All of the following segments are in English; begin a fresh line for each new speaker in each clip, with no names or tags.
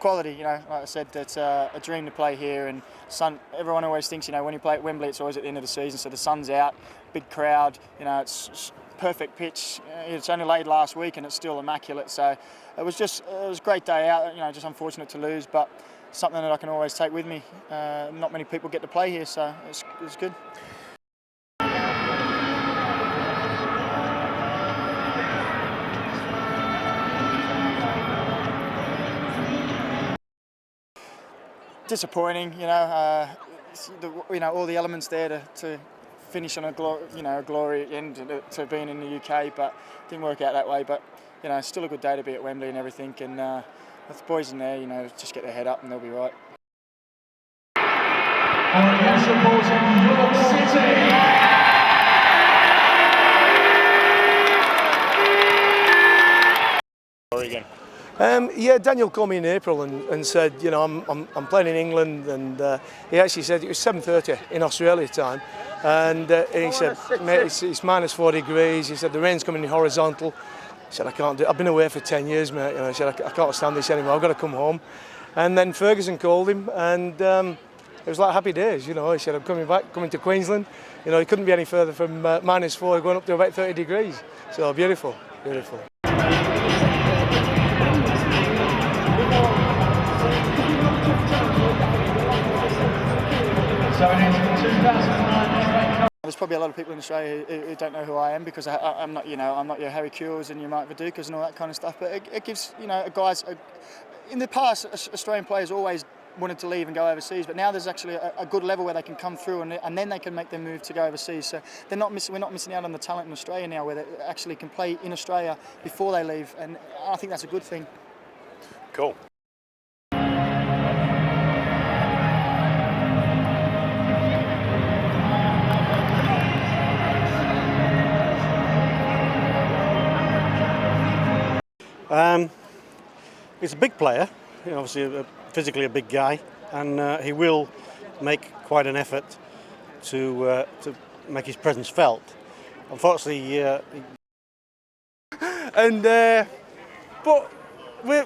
quality. You know, like I said, it's a dream to play here, and everyone always thinks, you know, when you play at Wembley, it's always at the end of the season, so the sun's out, big crowd, you know, it's perfect pitch. It's only laid last week and it's still immaculate, so it was a great day out. You know, just unfortunate to lose, but something that I can always take with me. Not many people get to play here, so it's good. Disappointing, you know. All the elements there to finish on a glory end to being in the UK, but didn't work out that way. But you know, it's still a good day to be at Wembley and everything. And with the boys in there, you know, just get their head up and they'll be right.
Are you supporting York City?
Oregon.
Yeah, Daniel called me in April and said, you know, I'm playing in England, and he actually said it was 7:30 in Australia time, and he said, mate, it's minus 4 degrees. He said the rain's coming in horizontal. He said, I can't do it. I've been away for 10 years, mate. You know, I said I can't stand this anymore. I've got to come home. And then Ferguson called him, and it was like happy days. You know, he said, I'm coming to Queensland. You know, he couldn't be any further from minus 4, going up to about 30 degrees. So beautiful, beautiful.
There's probably a lot of people in Australia who don't know who I am, because I'm not, you know, I'm not your Harry Kewells and your Mark Vidukas and all that kind of stuff. But it gives, you know, guys. In the past, Australian players always wanted to leave and go overseas, but now there's actually a good level where they can come through and then they can make their move to go overseas. So we're not missing out on the talent in Australia now, where they actually can play in Australia before they leave, and I think that's a good thing.
Cool.
He's a big player, you know, obviously physically a big guy, and he will make quite an effort to make his presence felt. Unfortunately,
but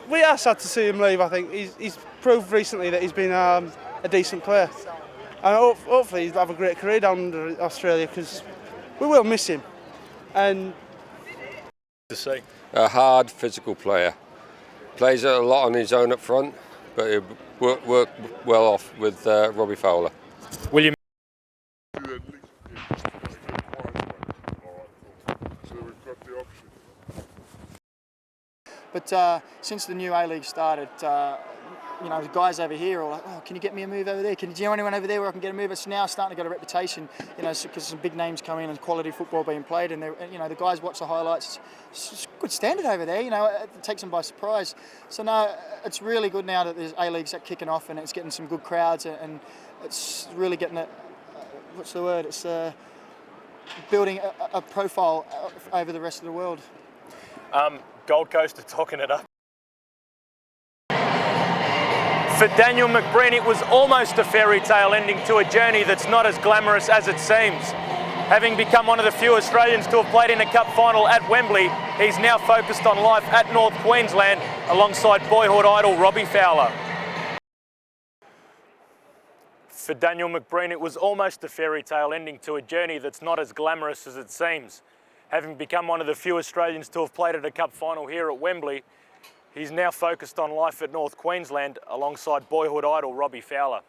we are sad to see him leave. I think he's proved recently that he's been a decent player, and hopefully he'll have a great career down in Australia, because we will miss him. And
To see
a hard physical player. Plays a lot on his own up front, but he'll work well off with Robbie Fowler.
William.
But since the new A-League started, you know, the guys over here are like, oh, can you get me a move over there? Do you know anyone over there where I can get a move? It's now starting to get a reputation, you know, because some big names come in and quality football being played, and you know, the guys watch the highlights. It's a good standard over there, you know, it takes them by surprise. So no, it's really good now that there's A-League's kicking off and it's getting some good crowds, and it's really getting what's the word? It's building a profile over the rest of the world.
Gold Coast are talking it up. For Daniel McBreen, it was almost a fairy tale ending to a journey that's not as glamorous as it seems. Having become one of the few Australians to have played in a cup final at Wembley, he's now focused on life at North Queensland alongside boyhood idol Robbie Fowler. For Daniel McBreen, it was almost a fairy tale ending to a journey that's not as glamorous as it seems. Having become one of the few Australians to have played at a cup final here at Wembley, he's now focused on life at North Queensland alongside boyhood idol Robbie Fowler.